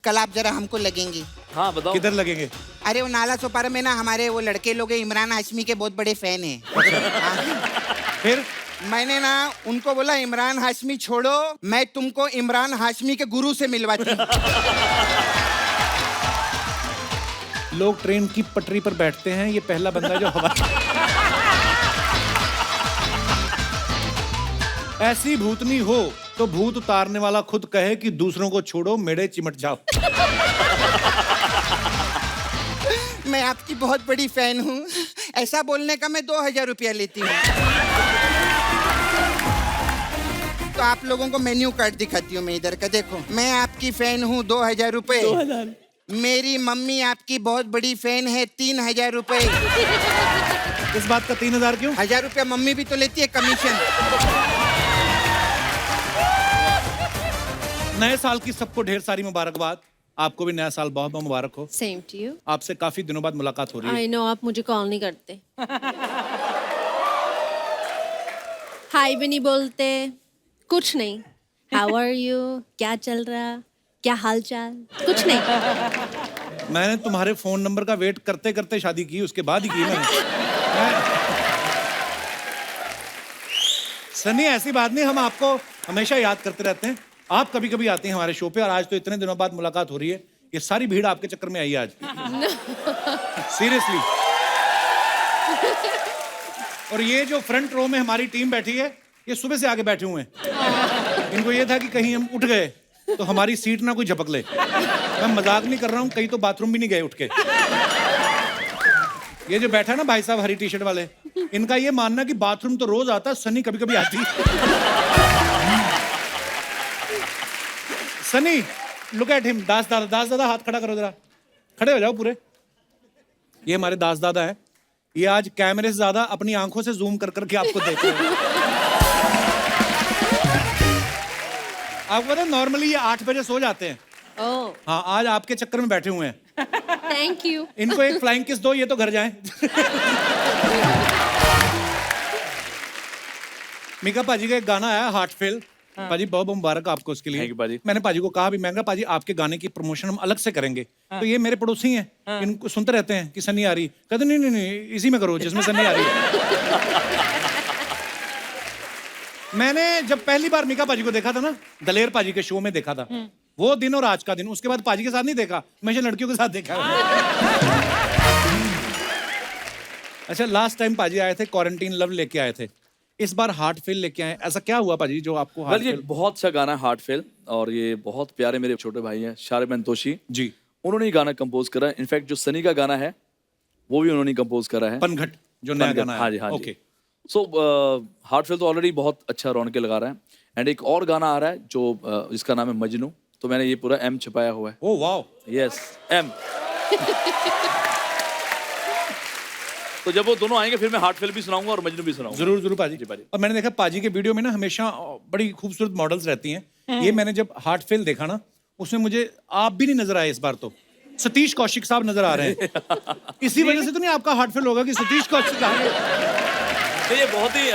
कल आप जरा हमको लगेंगे। हाँ बताओ। किधर लगेंगे? अरे वो नाला सोपारा में ना हमारे वो लड़के लोग हैं, इमरान हाशमी के बहुत बड़े फैन हैं। फिर मैंने ना उनको बोला इमरान हाशमी छोड़ो, मैं तुमको इमरान हाशमी के गुरु से मिलवाती हूँ। लोग ट्रेन की पटरी पर बैठते हैं, ये पहला बंदा जो हवा ऐसी भूतनी हो तो भूत उतारने वाला खुद कहे कि दूसरों को छोड़ो, मेरे चिमट जाओ। मैं आपकी बहुत बड़ी फैन हूँ, ऐसा बोलने का मैं 2000 रुपया लेती हूँ। तो आप लोगों को मेन्यू कार्ड दिखाती हूँ मैं इधर का, देखो। मैं आपकी फैन हूँ, 2000 रुपए। 2000। मेरी मम्मी आपकी बहुत बड़ी फैन है, 3000 रुपए। इस बात का 3000 क्यों? 1000 रुपया मम्मी भी तो लेती है कमीशन। नए साल की सबको ढेर सारी मुबारकबाद। आपको भी नया साल बहुत बहुत मुबारक हो। Same to you. आपसे काफी दिनों बाद मुलाकात हो रही है। आई नो, आप मुझे कॉल नहीं करते। हाय भी नहीं बोलते, कुछ नहीं। हाउ आर यू, क्या चल रहा, क्या हाल चाल, कुछ नहीं। मैंने तुम्हारे फोन नंबर का वेट करते करते शादी की, उसके बाद ही की मैंने। सनी ऐसी बात नहीं, हम आपको हमेशा याद करते रहते हैं। आप कभी कभी आते हैं हमारे शो पे, और आज तो इतने दिनों बाद मुलाकात हो रही है। ये सारी भीड़ आपके चक्कर में आई है आज। सीरियसली। और ये जो फ्रंट रो में हमारी टीम बैठी है, ये सुबह से आगे बैठे हुए हैं। इनको ये था कि कहीं हम उठ गए तो हमारी सीट ना कोई झपक ले। मैं मजाक नहीं कर रहा हूँ, कहीं तो बाथरूम भी नहीं गए उठ के। ये जो बैठा है ना भाई साहब हरी टी शर्ट वाले, इनका ये मानना कि बाथरूम तो रोज आता, सनी कभी कभी आती। Sunny, look at him. Das दादा हाथ खड़ा करो जरा, खड़े हो जाओ पूरे। ये हमारे दास दादा है, ये आज कैमरे से ज्यादा अपनी आंखों से जूम कर करके आपको देख रहे हैं। आपको पता है नॉर्मली ये 8 बजे सो जाते हैं। ओह, हाँ, आज आपके चक्कर में बैठे हुए हैं। Thank you. इनको एक फ्लाइंग किस दो, ये तो घर जाएं। मीका पाजी का एक गाना आया हार्ट फेल। पाजी बहुत बहुत मुबारक आपको उसके लिए। Thank you, पाजी। मैंने पाजी को कहा भी, मैं कहा पाजी आपके गाने की प्रमोशन हम अलग से करेंगे। तो ये मेरे पड़ोसी हैं, इनको सुनते रहते हैं कि सनी आ रही। कहते नहीं नहीं नहीं, इसी में करो जिसमें सनी आ रही है। मैंने जब पहली बार मीका पाजी को देखा था ना, दलेर पाजी के शो में देखा था, वो दिन और आज का दिन। उसके बाद पाजी के साथ नहीं देखा, हमेशा लड़कियों के साथ देखा। अच्छा, लास्ट टाइम पाजी आए थे, क्वारंटीन लव लेके आए थे। इस बार हार्ट फेल लेके आए, ऐसा क्या हुआ पाजी जो आपको हार्ट ये फेल? बहुत अच्छा गाना है हार्ट फेल, और ये बहुत प्यारे मेरे छोटे भाई हैं शारिब मंतोशी जी, उन्होंने ये गाना कंपोज करा है। इनफैक्ट जो सनी का गाना है वो भी उन्होंने कंपोज करा है, पनघट जो नया गाना है। हाँ जी, हाँ ओके। जी। सो हार्ट फेल तो ऑलरेडी बहुत अच्छा रौनके लगा रहा है। एंड एक और गाना आ रहा है जो जिसका नाम है मजनू, तो मैंने ये पूरा एम छपाया हुआ है। Oh wow. Yes, M. तो जब वो दोनों आएंगे फिर मैं हार्ट फेल भी सुनाऊंगा और मजनू भी सुनाऊंगा। जरूर जरूर पाजी। जी पाजी। और मैंने देखा पाजी के वीडियो में ना हमेशा बड़ी खूबसूरत मॉडल्स रहती हैं। ये मैंने जब हार्ट फेल देखा ना, उसमें मुझे आप भी नहीं नजर आए। इस बार तो सतीश कौशिक साहब नजर आ रहे हैं। इसी वजह से तो नहीं आपका हार्ट फेल होगा कि सतीश कौशिक आ रहे हैं? तो ये बहुत ही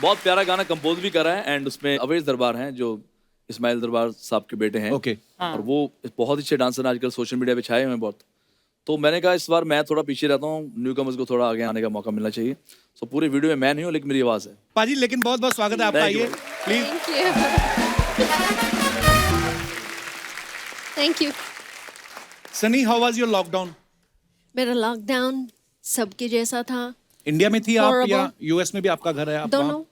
बहुत प्यारा गाना कंपोज भी करा है। एंड उसमें अवेश दरबार हैं जो इस्माइल दरबार साहब के बेटे हैं। ओके। और वो बहुत ही अच्छे डांसर आजकल सोशल मीडिया पे छाए हुए हैं बहुत। तो मैंने कहा इस बार मैं थोड़ा पीछे रहता हूँ, न्यू कमर्स को थोड़ा आगे आने का मौका मिलना चाहिए। सो पूरे वीडियो में मैं नहीं हूँ लेकिन मेरी आवाज़ है। पाजी लेकिन बहुत बहुत स्वागत है आपका, Thank you, आइए please. Thank you. Sunny, how was your lockdown? मेरा लॉकडाउन सबके जैसा था। इंडिया में थी आप Horrible. या यूएस में भी आपका घर है? आप दोनों, वहाँ?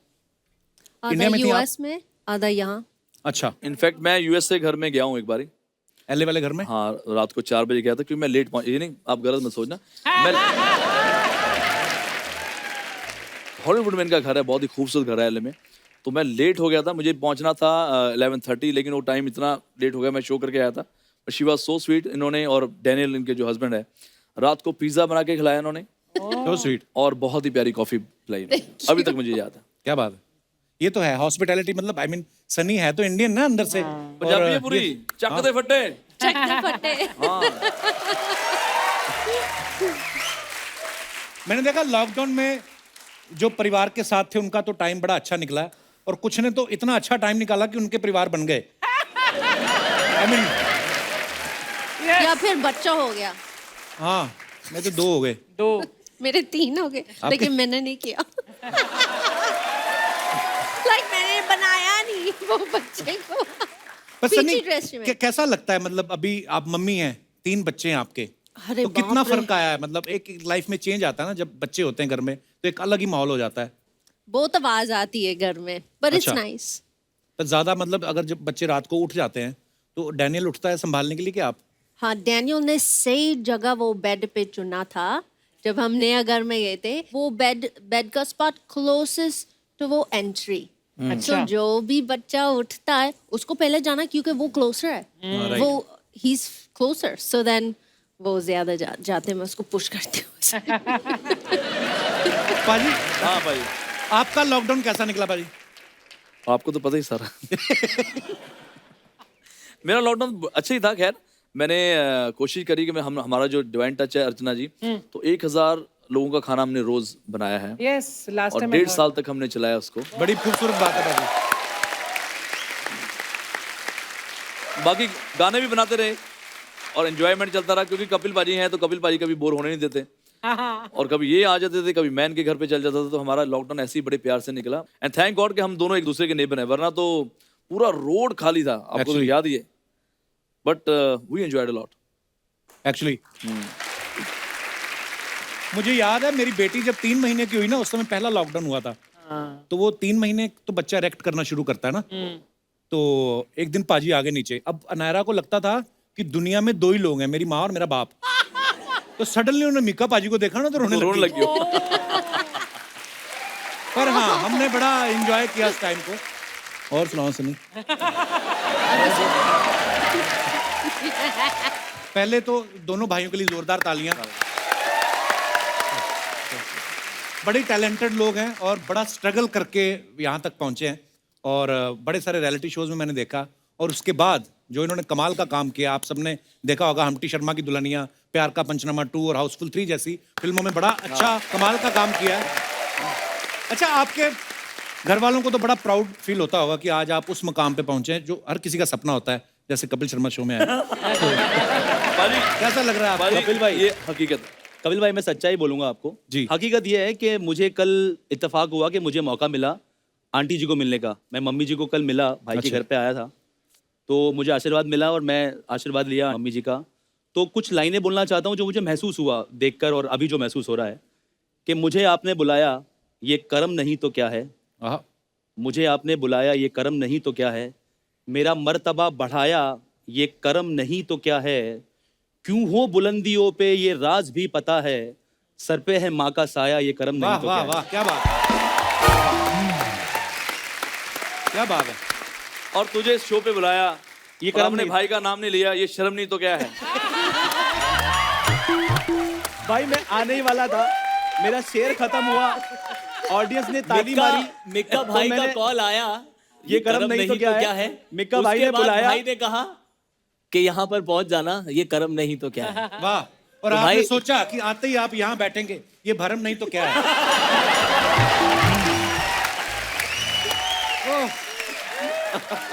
आधा इंडिया में थी आप? यूएस में, आधा यहाँ। अच्छा, इनफैक्ट मैं यूएस से घर में गया हूँ एक बारी। एलए वाले घर में? हाँ, रात को 4 बजे गया था क्योंकि मैं लेट पहुंच। ये नहीं, आप गलत मत सोचना। मैं हॉलीवुड में इनका घर है, बहुत ही खूबसूरत घर है एलए में। तो मैं लेट हो गया था, मुझे पहुंचना था 11:30, लेकिन वो टाइम इतना लेट हो गया, मैं शो करके आया था। She was so sweet. इन्होंने और डैनियल इनके जो हस्बैंड है, रात को पिज्जा बना के खिलाया इन्होंने। तो स्वीट। और बहुत ही प्यारी कॉफी पिलाई इन्होंने। अभी तक मुझे याद है। क्या बात है, ये तो है हॉस्पिटैलिटी। मतलब आई मीन सनी है तो इंडियन ना अंदर से। पंजाबी है पूरी, चक दे फट्टे। मैंने देखा लॉकडाउन में जो परिवार के साथ थे उनका तो टाइम बड़ा अच्छा निकला है, और कुछ ने तो इतना अच्छा टाइम निकाला कि उनके परिवार बन गए। I mean, या फिर बच्चा हो गया। हाँ, मैं तो 2 हो गए। 2 मेरे 3 हो गए, लेकिन मैंने नहीं किया। मैंने बनाया नहीं वो बच्चे को। पर सनी, पीछे ड्रेस में। कैसा लगता है, मतलब अभी आप मम्मी हैं, 3 बच्चे हैं आपके, अरे तो कितना बाप रे। फर्क आया है? मतलब एक लाइफ में चेंज आता है ना जब बच्चे होते हैं घर में, तो एक अलग ही माहौल हो जाता है। बहुत आवाज आती है घर में, पर इट्स अच्छा। नाइस। पर ज्यादा मतलब अगर जब बच्चे रात को उठ जाते हैं तो डैनियल उठता है संभालने के लिए कि आप? हाँ, डैनियल ने सही जगह वो बेड पे चुना था। जब हम नया घर में गए थे, वो बेड का स्पॉट क्लोजेस्ट टू वो एंट्री। तो जो भी बच्चा उठता है उसको पहले जाना, क्योंकि वो क्लोजर है। right. वो ही इज क्लोजर, सो देन वो ज्यादा जाते मैं उसको पुश करती हूँ। पाजी, हाँ भाई, आपका लॉकडाउन कैसा निकला पाजी? आपको तो पता ही सारा। मेरा लॉकडाउन अच्छा ही था। खैर, मैंने कोशिश करी कि हमारा जो डिवाइन टच है अर्चना जी, तो 1000 लोगों का खाना हमने रोज बनाया है यस, लास्ट और टाइम 1.5 साल तक हमने चलाया उसको। बड़ी खूबसूरत बात है पाजी। बाकी गाने भी बनाते रहे और एंजॉयमेंट चलता रहा, क्योंकि कपिल पाजी हैं तो कपिल पाजी कभी बोर होने नहीं देते। और कभी ये आ जाते थे, कभी मैं इनके घर पे चल जाता था, तो हमारा लॉकडाउन ऐसे ही बड़े प्यार से निकला। एंड थैंक गॉड कि हम दोनों एक दूसरे के नहीं बने, वरना तो पूरा रोड खाली था, आपको तो Actually. याद ही है। But we enjoyed a lot actually मुझे याद है, मेरी बेटी जब 3 महीने की हुई ना, उस समय पहला लॉकडाउन हुआ था। तो वो 3 महीने तो बच्चा इरेक्ट करना शुरू करता है ना। तो एक दिन पाजी आ गए नीचे। अब अनायरा को लगता था कि दुनिया में 2 ही लोग हैं, मेरी माँ और मेरा बाप। तो सडनली उन्होंने मीका पाजी को देखा ना, तो रोने रोने लगी। लगी। पर हाँ, हमने बड़ा एंजॉय किया उस टाइम को। और सुनाओ सनी। पहले तो दोनों भाइयों के लिए जोरदार तालियां। बड़े टैलेंटेड लोग हैं और बड़ा स्ट्रगल करके यहाँ तक पहुंचे हैं, और बड़े सारे रियलिटी शोज में मैंने देखा। और उसके बाद जो इन्होंने कमाल का काम किया, आप सबने देखा होगा हम्टी शर्मा की दुल्हनिया, प्यार का पंचनामा 2 और हाउसफुल 3 जैसी फिल्मों में बड़ा अच्छा कमाल का काम किया है। अच्छा, आपके घर वालों को तो बड़ा प्राउड फील होता होगा कि आज आप उस मुकाम पे पहुंचे हैं जो हर किसी का सपना होता है, जैसे कपिल शर्मा शो में आए। पाजी, कैसा लग रहा है आपको? कपिल भाई, ये हकीकत है। कपिल भाई, मैं सच्चाई बोलूंगा आपको जी। हकीकत यह है कि मुझे कल इत्तेफाक हुआ कि मुझे मौका मिला आंटी जी को मिलने का। मैं मम्मी जी को कल मिला, भाई के अच्छा। घर पे आया था, तो मुझे आशीर्वाद मिला और मैं आशीर्वाद लिया मम्मी जी का। तो कुछ लाइनें बोलना चाहता हूँ जो मुझे महसूस हुआ देखकर, और अभी जो महसूस हो रहा है कि मुझे आपने बुलाया, ये कर्म नहीं तो क्या है। आहा, मुझे आपने बुलाया, ये कर्म नहीं तो क्या है। मेरा मर्तबा बढ़ाया, ये कर्म नहीं तो क्या है। क्यों हो बुलंदियों पे, ये राज भी पता है। सर पे है माँ का साया, ये कर्म नहीं वाह तो वाह क्या वाह, क्या बात है, क्या बात है। और तुझे इस शो पे बुलाया, ये और कर्म अपने नहीं। भाई का नाम नहीं लिया, ये शर्म नहीं तो क्या है। भाई मैं आने ही वाला था, मेरा शेर खत्म हुआ, ऑडियंस ने ताली मारी। मिक्का तो भाई का मैंने- कॉल आया, ये कर्म नहीं तो क्या है। मिक्का भाई उसके ने बाद बुलाया। भाई ने कहा कि यहाँ पर पहुंच जाना, ये कर्म नहीं तो क्या है। वाह। और तो आपने भाई- सोचा कि आते ही आप यहाँ बैठेंगे, ये भरम नहीं तो क्या है।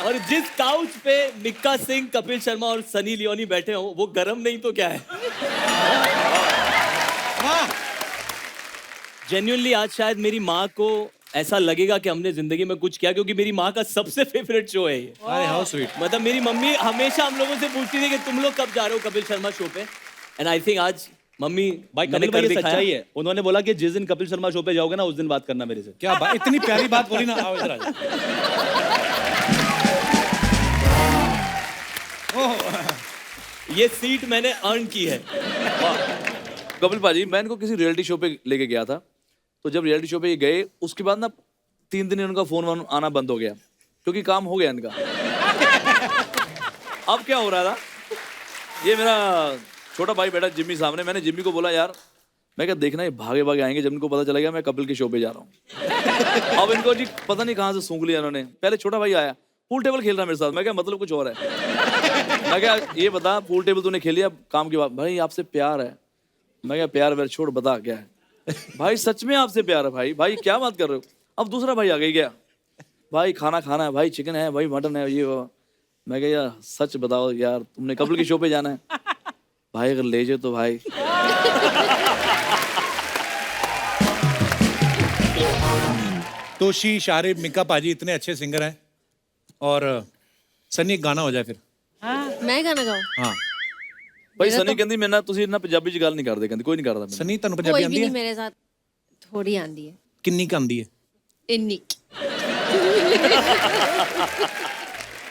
और जिस काउच पे मिक्का सिंह, कपिल शर्मा और सनी लियोनी बैठे हो, वो गरम नहीं तो क्या है। वाह। जेन्युइनली आज शायद मेरी माँ को ऐसा लगेगा कि हमने जिंदगी में कुछ किया, क्योंकि मेरी माँ का सबसे फेवरेट शो है ये। अरे हाउ स्वीट। मतलब मेरी मम्मी हमेशा हम लोगों से पूछती थी कि तुम लोग कब जा रहे हो कपिल शर्मा शो पे। एंड आई थिंक आज मम्मी भाई मैंने कपिल भाई कर ये दिखाया। सच्चाई है। उन्होंने बोला कि जिस दिन कपिल शर्मा शो पे जाओगे ना, उस दिन बात करना मेरे से। क्या बात, इतनी प्यारी बात बोली ना। आओ इधर आ जाओ। ओह, ये सीट मैंने अर्न की है। कपिल पाजी, मैं इनको किसी रियलिटी शो पे लेके गया था, तो जब रियलिटी शो पे ये गए, उसके बाद ना 3 दिन इनका फोन आना बंद हो गया, क्योंकि काम हो गया इनका। अब क्या हो रहा था, ये मेरा छोटा भाई बैठा जिम्मी सामने, मैंने जिम्मी को बोला यार, मैं क्या देखना ये भागे भागे आएंगे जब इनको पता चलेगा मैं कपिल के शो पे जा रहा हूँ। अब इनको जी पता नहीं कहाँ से सूंघ लिया इन्होंने। पहले छोटा भाई आया, पूल टेबल खेल रहा मेरे साथ, मैं क्या मतलब कुछ और है। मैं क्या ये बता, पूल टेबल तूने खेल लिया, काम की बात, भाई आपसे प्यार है। मैं क्या प्यार व्यार छोड़, बता क्या है। भाई सच में आपसे प्यार है भाई, भाई क्या बात कर रहे हो। अब दूसरा भाई आ गई गया, भाई खाना खाना है भाई, चिकन है भाई, मटन है, ये वो। मैं कहा यार सच बताओ यार, तुमने कपिल की शो पे जाना है? भाई अगर ले जाए तो भाई। तोशी, शारिब, मिका पाजी इतने अच्छे सिंगर हैं, और सनी एक गाना हो जाए फिर। मैं गाना गाऊं? हाँ, भाई सनी कहती मैं ना ਤੁਸੀਂ ਨਾ ਪੰਜਾਬੀ ਚ ਗੱਲ ਨਹੀਂ ਕਰਦੇ, ਕਹਿੰਦੀ ਕੋਈ ਨਹੀਂ ਕਰਦਾ मैं। सनी ਤੁਹਾਨੂੰ ਪੰਜਾਬੀ कोई भी ਆਂਦੀ नहीं ਹੈ? मेरे साथ, थोड़ी आंदी है, किन्नी का आंदी है? इन्नी।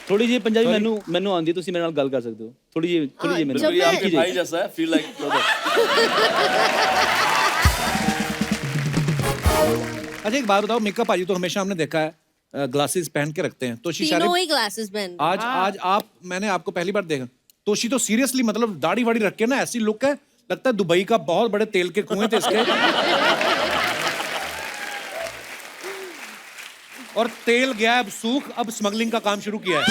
ਥੋੜੀ ਜਿਹੀ ਪੰਜਾਬੀ ਮੈਨੂੰ ਆਉਂਦੀ ਹੈ, ਤੁਸੀਂ ਮੇਰੇ ਨਾਲ ਗੱਲ ਕਰ ਸਕਦੇ ਹੋ ਥੋੜੀ ਜਿਹੀ ਮੈਨੂੰ जब ये मैं- आपके भाई जैसा है, फील लाइक ब्रदर। अच्छा एक बात बताओ, मिका पाजी तो हमेशा हमने देखा है ग्लासेस पहन के रखते हैं। तोशी, शारिब, तीनों ही ग्लासेस पहन। आज मैंने आपको पहली बार देखा। तोशी तो सीरियसली मतलब दाढ़ी वाड़ी रख के ना ऐसी लुक है, लगता है दुबई का बहुत बड़े तेल के कुएं थे इसके। और तेल गया अब सूख, अब स्मगलिंग का काम शुरू किया है।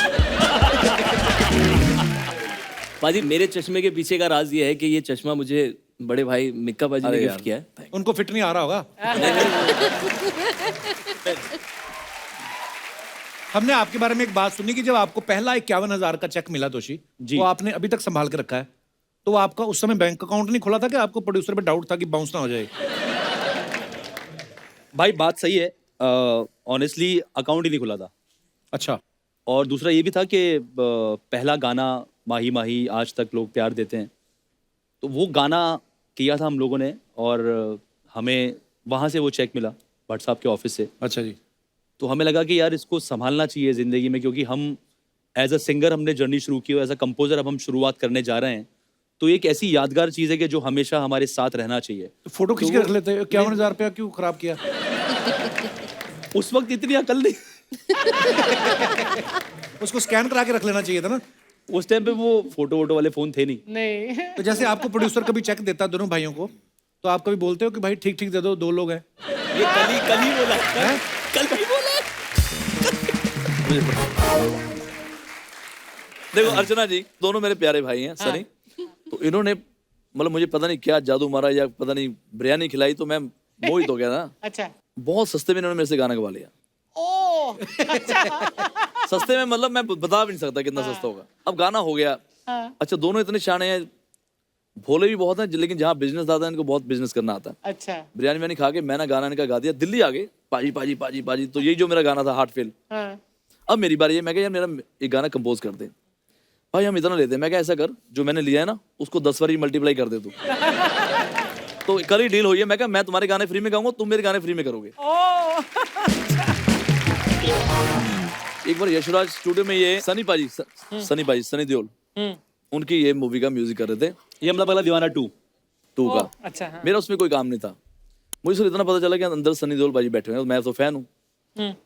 पाजी मेरे चश्मे के पीछे का राज ये है कि ये चश्मा मुझे बड़े भाई मिक्का पाजी ने अरे गिफ्ट यार। किया है। उनको फिट नहीं आ रहा होगा। हमने आपके बारे में एक बात सुनी कि जब आपको पहला 51,000 का चेक मिला तोशी जी। वो आपने अभी तक संभाल के रखा है, तो वो आपका उस समय बैंक अकाउंट नहीं खुला था कि आपको प्रोड्यूसर पे डाउट था कि बाउंस ना हो जाए? भाई बात सही है, ऑनेस्टली अकाउंट ही नहीं खुला था। अच्छा, और दूसरा ये भी था कि पहला गाना माही माही आज तक लोग प्यार देते हैं, तो वो गाना किया था हम लोगों ने, और हमें वहाँ से वो चेक मिला भट्ट साहब के ऑफिस से। अच्छा जी। तो हमें लगा कि यार इसको संभालना चाहिए ज़िंदगी में, क्योंकि हम एज अ सिंगर हमने जर्नी शुरू की और एज अ कंपोजर अब हम शुरुआत करने जा रहे हैं, तो एक ऐसी यादगार चीज़ है कि जो हमेशा हमारे साथ रहना चाहिए। तो फोटो खींच के रख लेते। 51,000 रुपया क्यों खराब किया? उस वक्त इतनी अकल नहीं, उसको स्कैन करा के रख लेना चाहिए था ना। उस टाइम पे वो फोटो वोटो वाले फ़ोन थे नहीं। तो जैसे आपको प्रोड्यूसर कभी चेक देता है दोनों भाइयों को, तो आप कभी बोलते हो कि भाई ठीक ठीक दे दो, 2 लोग हैं? ये कल ही बोला, हैं? कल ही बोला। देखो अर्चना जी दोनों मेरे प्यारे भाई हैं, सनी। तो इन्होंने मतलब मुझे पता नहीं क्या जादू मारा या पता नहीं बिरयानी खिलाई, तो मैं मोहित हो गया था। अच्छा। बहुत सस्ते में इन्होंने मेरे से गाना गवा लिया। सस्ते में मतलब मैं बता भी नहीं सकता कितना सस्ता होगा। अब गाना हो गया। अच्छा दोनों इतने शाने हैं, भोले भी बहुत हैं, लेकिन जहाँ बिजनेस आता है इनको बहुत बिजनेस करना आता है। अच्छा। बिरयानी मैंने खा के मैं ना गाना इनका गा दिया, दिल्ली आ गए पाजी पाजी पाजी पाजी। तो यही जो मेरा गाना था हार्ट फेल। अब मेरी बारी है, मैं कहा यार मेरा एक गाना कंपोज कर दे। भाई हम इतना लेते हैं। मैं क्या ऐसा कर, जो मैंने लिया है ना उसको 10 बार मल्टीप्लाई कर दे तू। तो कल ही डील हुई है। मैं कहा मैं तुम्हारे गाने फ्री में गाऊंगा, तुम मेरे गाने फ्री में करोगे। एक बार यशराज स्टूडियो में ये सनी पाजी सनी देओल उनकी ये मूवी का म्यूजिक कर रहे थे, ये मतलब पहला दीवाना 2 का। अच्छा। हाँ। मेरा उसमें कोई काम नहीं था। मुझे सिर्फ इतना पता चला कि अंदर सनी देओल भाई बैठे हुए हैं, मैं तो फैन हूँ।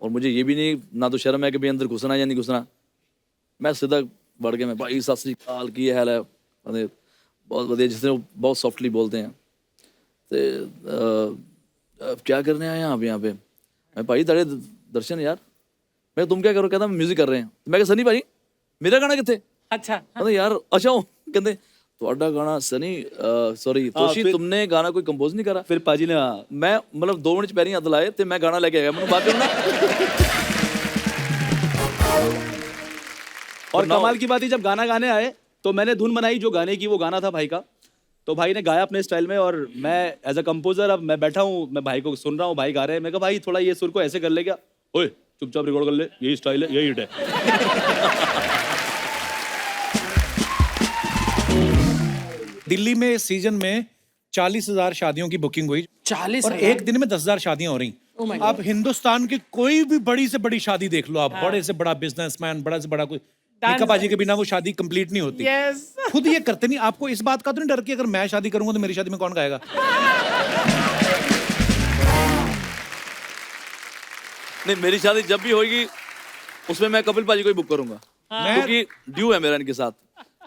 और मुझे ये भी नहीं ना तो शर्म है कि भाई अंदर घुसना या नहीं घुसना। मैं सीधा बढ़ गया, मैं भाई सत श्री अकाल की हाल है, बहुत बढ़िया, जिसने बहुत सॉफ्टली बोलते हैं। तो क्या करने आए आप यहाँ पे? मैं भाई तेरे दर्शन यार। मैं तुम क्या करो? कहता मैं म्यूजिक कर रहे हैं। तो मैं कहा सनी भाई मेरा गाना कितने? अच्छा। कहते यार अच्छा हो, कहते ਤੁਹਾਡਾ गाना सनी सॉरी तोशी तुमने गाना कोई कंपोज नहीं करा? फिर पाजी ने मैं मतलब 2 मिनट पैरी हथ लाए ते मैं गाना लेके आ गया। मैंने बात करना और कमाल की बात है, जब गाना गाने आए तो मैंने धुन बनाई जो गाने की, वो गाना था भाई का। तो भाई ने गाया अपने स्टाइल में, और मैं एज अ कंपोजर अब मैं बैठा हूँ, मैं भाई को सुन रहा हूँ, भाई गा रहे हैं। मैं कहा भाई थोड़ा ये सुर को ऐसे कर ले, क्या ओए चुपचाप रिकॉर्ड कर ले, यही स्टाइल है, यही हिट है। दिल्ली में इस सीजन में 40,000 शादियों की बुकिंग हुई 40,000? और एक दिन में 10,000 शादियां हो रही। आप हिंदुस्तान की कोई भी बड़ी से बड़ी शादी देख लो, आप बड़े से बड़ा बिजनेसमैन, बड़ा से बड़ा कोई, मिका पाजी के बिना वो शादी कंप्लीट नहीं होती। यस। खुद ये करते नहीं। आपको इस बात का तो नहीं डर कि अगर मैं शादी करूंगा तो मेरी शादी में कौन गाएगा? नहीं मेरी शादी जब भी होगी उसमें मैं कपिल पाजी को ही बुक करूंगा, क्योंकि ड्यू है मेरा इनके साथ।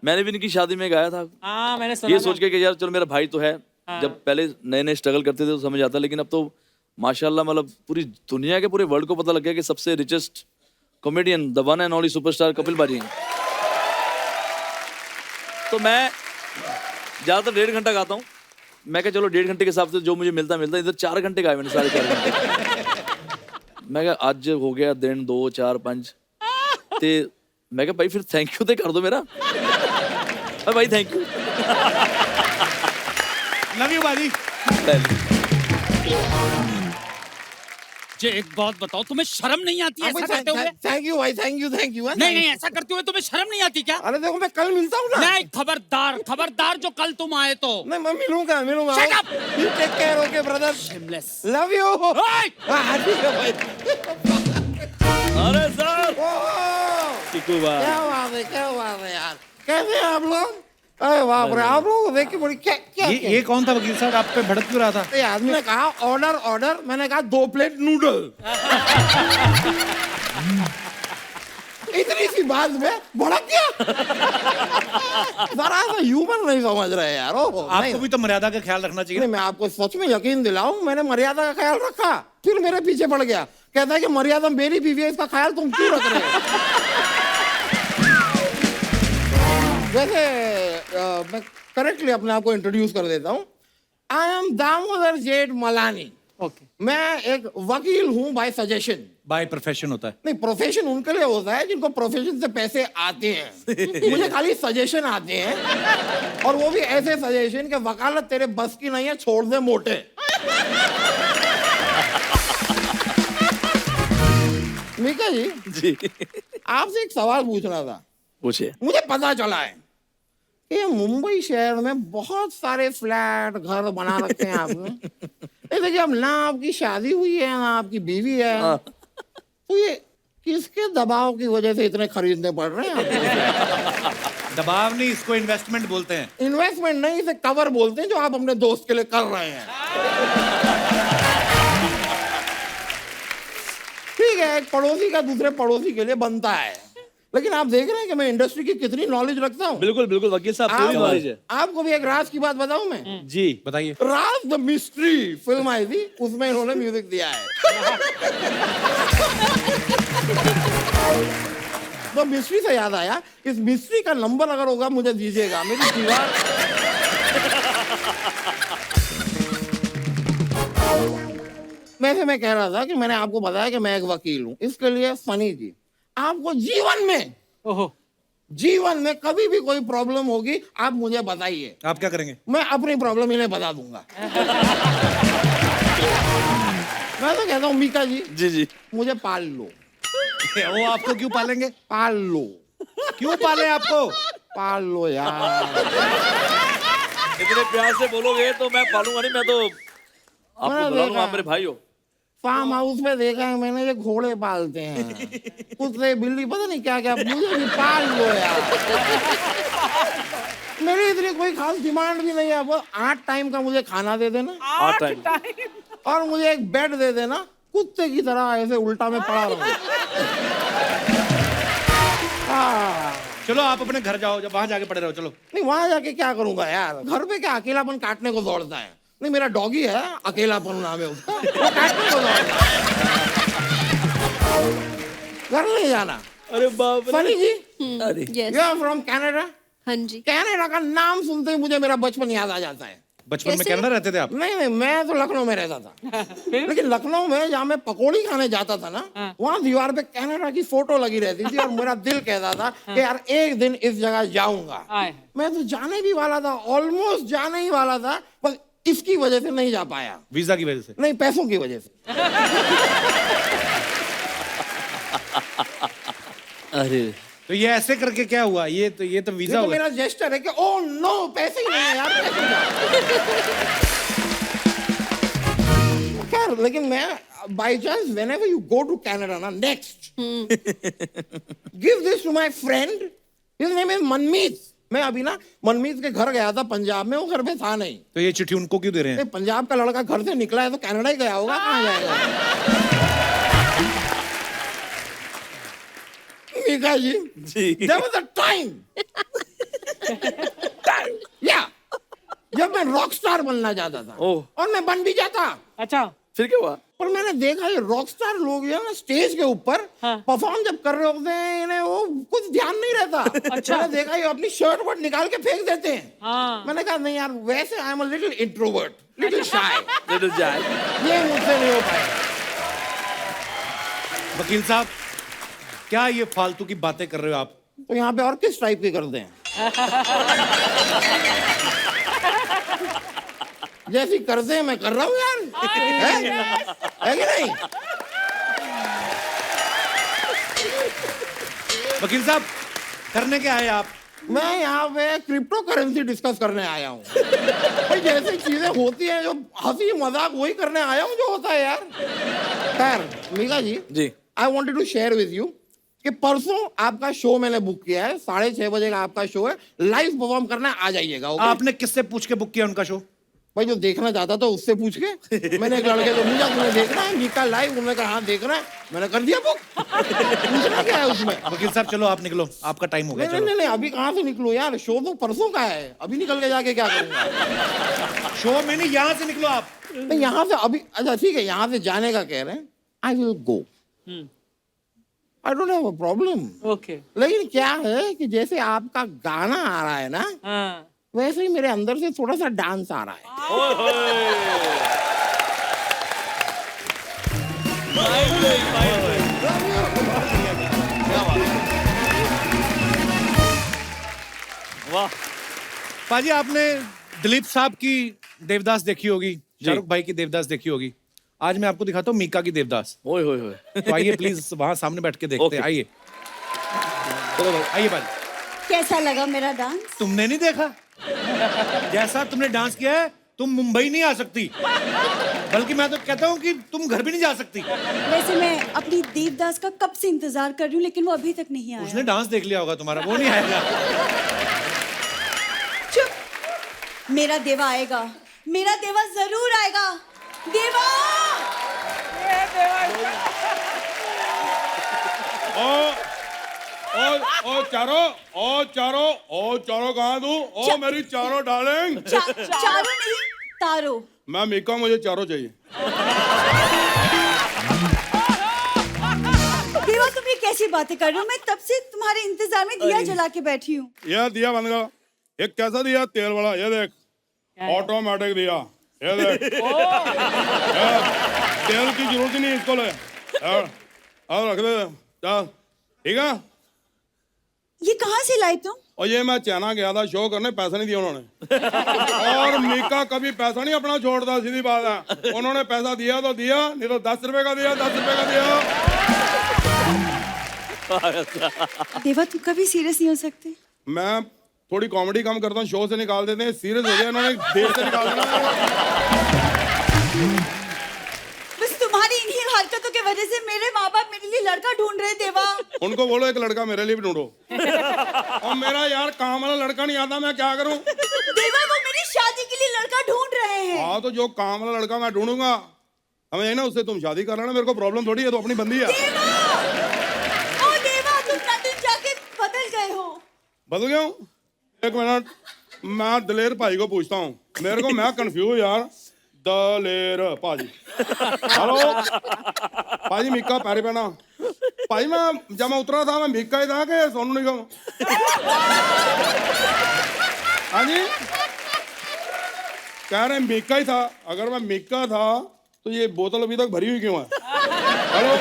मैंने भी इनकी शादी में गाया था, हाँ मैंने सुना ये था। सोच के कि यार चलो मेरा भाई तो है। जब पहले नए नए स्ट्रगल करते थे तो समझ आता, लेकिन अब तो माशाल्लाह मतलब पूरी दुनिया के पूरे वर्ल्ड को पता लग गया कि सबसे richest comedian the one and only superstar Kapil पाजी हैं। तो मैं ज़्यादातर 1.5 घंटा गाता हूँ। मैं क्या चलो 1.5 घंटे के हिसाब से जो मुझे मिलता, इधर 4 घंटे गाए मैंने, 4.5 घंटे। ਮੈਂ ਕਿਹਾ ਅੱਜ ਹੋ ਗਿਆ ਦਿਨ 2 4 5 ਤੇ ਮੈਂ ਕਿਹਾ ਭਾਈ ਫਿਰ ਥੈਂਕ ਯੂ ਤੇ ਕਰ ਦੋ ਮੇਰਾ ਭਾਈ ਥੈਂਕ ਯੂ लव यू बाजी। मुझे एक बात बताओ, तुम्हें शर्म नहीं आती ऐसा करते हुए? थैंक यू भाई, थैंक यू नहीं नहीं, ऐसा करते हुए तुम्हें शर्म नहीं आती क्या? अरे देखो मैं कल मिलता हूँ ना। नहीं, खबरदार खबरदार, जो कल तुम आए तो। नहीं मैं मिलूंगा मिलूंगा। Shut up! You take care, okay brother. Shameless. Love you. ओए! हाँ ठीक है भाई। अरे सर ओह, चिकू भाई क्या बात है यार, कैसे हैं आप लोग? अरे बाप रे, आप लोग देख के बड़ी क्या क्या ये कौन था वकील साहब, आप पे भड़क क्यों रहा था? ये आदमी ने कहा ऑर्डर ऑर्डर, मैंने कहा 2 प्लेट नूडल। इतनी सी बात में भड़क गया। जरा सा ह्यूमन नहीं समझ रहे यार। ओह आपको भी तो मर्यादा का ख्याल रखना चाहिए। नहीं, मैं आपको सच में यकीन दिलाऊं, मैंने मर्यादा का ख्याल रखा, फिर मेरे पीछे पड़ गया, कहता है कि मर्यादा मेरी बीवी है, इसका ख्याल तुम क्यों रख रहे हो? वैसे मैं करेक्टली अपने आप को इंट्रोड्यूस कर देता हूँ। आई एम दामोदर जेठ मलानी। ओके। मैं एक वकील हूँ बाय सजेशन। बाय प्रोफेशन होता है। नहीं, प्रोफेशन उनके लिए होता है जिनको प्रोफेशन से पैसे आते हैं। मुझे खाली सजेशन आते हैं, और वो भी ऐसे सजेशन कि वकालत तेरे बस की नहीं है, छोड़ दे मोटे। मीका जी, जी आपसे एक सवाल पूछना था। पूछिए। मुझे पता चला है कि मुंबई शहर में बहुत सारे फ्लैट घर बना रखे हैं आपने। देखिए, अब ना आपकी शादी हुई है ना आपकी बीवी है, तो ये किसके दबाव की वजह से इतने खरीदने पड़ रहे हैं आपको? दबाव नहीं, इसको इन्वेस्टमेंट बोलते हैं। इन्वेस्टमेंट नहीं, इसे कवर बोलते हैं, जो आप अपने दोस्त के लिए कर रहे हैं। ठीक है, एक पड़ोसी का दूसरे पड़ोसी के लिए बनता है, लेकिन आप देख रहे हैं कि मैं इंडस्ट्री की कितनी नॉलेज रखता हूँ। बिल्कुल बिल्कुल वकील साहब, पूरी नॉलेज है। आपको भी एक राज की बात बताऊं मैं? जी बताइए। राज द मिस्ट्री फिल्म आई थी, उसमें इन्होंने म्यूजिक दिया है। तो मिस्ट्री से याद आया, इस मिस्ट्री का नंबर अगर होगा मुझे दीजिएगा, मेरी दीवार। वैसे मैं कह रहा था कि मैंने आपको बताया कि मैं एक वकील हूं, इसके लिए फनी जी, आपको जीवन में कभी भी कोई प्रॉब्लम होगी, आप मुझे बताइए। आप क्या करेंगे? मैं अपनी प्रॉब्लम इन्हें बता दूंगा। मैं तो कहता हूँ मीका जी, जी मुझे पाल लो। वो आपको क्यों पालेंगे? पाल लो। क्यों पाले आपको? पाल लो यार। इतने प्यार से बोलोगे तो मैं पालूंगा नहीं, मैं तो आपको मैंने बुला लूंगा, देखा। आप मेरे भाई हो। फार्म हाउस में देखा है मैंने, ये घोड़े पालते हैं, कुत्ते बिल्ली पता नहीं क्या क्या, मुझे भी पाल लो यार। मेरी इतनी कोई खास डिमांड भी नहीं है, वो 8 टाइम का मुझे खाना दे देना, 8 टाइम और मुझे एक बेड दे देना, कुत्ते की तरह ऐसे उल्टा में पड़ा रहूं। हाँ। चलो आप अपने घर जाओ, जब वहां जाके पड़े रहो। चलो। नहीं, वहां जाके क्या करूंगा यार, घर पे क्या अकेलापन काटने को दौड़ता है। नहीं, मेरा डॉगी है, अकेलापन नाम है उसका, वो काटने को दौड़ता है। घर नहीं जाना। अरे बाप रे। फनी जी, yes. You are from Canada? हाँ जी। कनाडा का नाम सुनते ही मुझे मेरा बचपन याद आ जाता है। बचपन में कैसे? कनाडा रहते थे आप? नहीं, मैं तो लखनऊ में रहता था। लेकिन लखनऊ में जहाँ मैं पकौड़ी खाने जाता था ना, वहाँ दीवार पे कनाडा की फोटो लगी रहती थी, और मेरा दिल कहता था कि यार एक दिन इस जगह जाऊंगा। मैं तो जाने भी वाला था, ऑलमोस्ट जाने ही वाला था, बस इसकी वजह से नहीं जा पाया। वीजा की वजह से? नहीं, पैसों की वजह से। अरे तो ये ऐसे करके क्या हुआ? ये तो वीजा ये तो हुआ। मेरा जेस्चर है कि ओ नो, पैसे ही नहीं है यार, पैसे नहीं। खैर, लेकिन मैं by chance whenever you go to Canada ना, next give this to my friend, his name is Manmeet. मैं अभी ना मनमीत के घर गया था पंजाब में, वो घर पे था नहीं। तो ये चिट्ठी उनको क्यों दे रहे हैं? पंजाब का लड़का घर से निकला है तो कनाडा ही गया होगा, कहाँ जाएगा? मीका जी, there was a time, जब मैं रॉक स्टार बनना चाहता था, ओह। और मैं बन भी जाता। अच्छा। फिर क्या हुआ? पर मैंने देखा ये रॉक स्टार लोग जो है ना, स्टेज के ऊपर परफॉर्म जब कर रहे होते हैं, इन्हें वो कुछ ध्यान नहीं रहता। अच्छा। मैंने देखा ये अपनी शर्ट वर्ट निकाल के फेंक देते हैं। मैंने कहा नहीं यार, वैसे I am a little introvert, little shy, little जाए। ये मुझसे नहीं हो पाएगा। वकील साहब, क्या ये फालतू की बातें कर रहे हो आप? तो यहाँ पे और किस टाइप के करते हैं? जैसी करते हैं मैं कर रहा हूँ यार। है कि नहीं? वकील साहब, करने क्या आए आप? मैं यहाँ पे क्रिप्टो करेंसी डिस्कस करने आया हूँ। भाई जैसी चीजें होती हैं, जो हंसी मजाक, वही करने आया हूँ जो होता है यार। खैर Mika ji, I wanted to share with you कि परसों आपका शो मैंने बुक किया है, 6:30 बजे का आपका शो है, लाइव परफॉर्म करना है, आ जाइएगा। ओके? आपने किससे पूछ के बुक किया उनका शो? भाई जो देखना चाहता था उससे पूछ के। मैंने एक लड़के को पूछा तुम्हें देखना है मीका लाइव, उन्होंने कहा हाँ देखना है, मैंने कर दिया बुक। पूछना क्या है उसमें? वकील साहब चलो आप निकलो, आपका टाइम हो गया। नहीं नहीं नहीं, अभी कहाँ से निकलो यार, शो तो परसों का है, अभी निकल के जाके क्या करूंगा? शो में नहीं, यहाँ से निकलो आप। नहीं यहाँ से अभी, अच्छा ठीक है, यहाँ से जाने का कह रहे हैं, I will go, I don't have a problem. Okay. लेकिन क्या है कि जैसे आपका गाना आ रहा है ना, हाँ। वैसे ही मेरे अंदर से थोड़ा सा डांस आ रहा है। वाह। पाजी आपने दिलीप साहब की देवदास देखी होगी, शाहरुख भाई की देवदास देखी होगी। आज मैं आपको दिखाता हूँ मीका की देवदास। ओए होए होए। तो आइए प्लीज वहां सामने बैठ के देखते हैं। आइए चलो भाई, आइए भाई। कैसा लगा मेरा डांस? तुमने नहीं देखा? जैसा तुमने डांस किया है, तुम मुंबई नहीं आ सकती, बल्कि मैं तो कहता हूँ कि तुम घर भी नहीं जा सकती। वैसे मैं अपनी देवदास का कब से इंतजार कर रही हूँ, लेकिन वो अभी तक नहीं आया। उसने डांस देख लिया होगा तुम्हारा, वो नहीं आएगा। चुप, मेरा देवा आएगा, मेरा देवा जरूर आएगा। देवा! चारों कहाँ दूं? ओ मेरी चारों डार्लिंग। चारों नहीं, तारो। मैं मीका, मुझे चारों चाहिए। देवा तुम ये कैसी बातें कर रहे हो? मैं तब से तुम्हारे इंतजार में दिया जला के बैठी हूँ। यह दिया बन गया। एक कैसा दिया? तेल वाला। ये देख, ऑटोमेटिक दिया। ये देख, तेल की जरूरत ही नहीं इसको। ले और रख दे, चल ठीक है। ये कहाँ से लाई तुम? और ये मैं चाइना गया था शो करने, पैसा नहीं दिया उन्होंने। और मीका कभी पैसा नहीं अपना छोड़ता, सीधी बात है। उन्होंने पैसा दिया तो दिया, नहीं तो 10 रुपए का दिया, 10 रुपए का दिया। देवा तुम कभी सीरियस नहीं हो सकते? मैं थोड़ी कॉमेडी कम करता हूँ, शो से निकाल देते हैं, सीरियस हो गया इन्होंने, देर से निकाल देना। बस तुम्हारी इन्हीं हरकतों की वजह से मेरे माँ बाप मेरे लिए लड़का ढूंढ रहे। देवा उनको बोलो एक लड़का मेरे लिए भी ढूंढो। और मेरा यार काम वाला लड़का नहीं आता, मैं क्या करूं? देवा वो मेरी शादी के लिए लड़का ढूंढ रहे हैं। हाँ तो जो काम वाला लड़का मैं ढूंढूंगा, हमें यही ना, उससे तुम शादी कर लेना, मेरे को प्रॉब्लम थोड़ी है, तो अपनी बंदी है। देवा! ओ देवा तुम लंदन जाके बदल गए हो। बदल गया हूँ? एक मिनट, मैं दलेर भाई को पूछता हूँ। मेरे को, मैं कंफ्यूज यार। दलेर भाजी, हेलो भाजी, मीका पैरी पहना भाई। मैं जब मैं उतरा था, मैं मीका ही था कि सोनू निगम? हाँ जी, कह रहे मीका ही था। अगर मैं मीका था तो ये बोतल अभी तक भरी हुई क्यों है? हेलो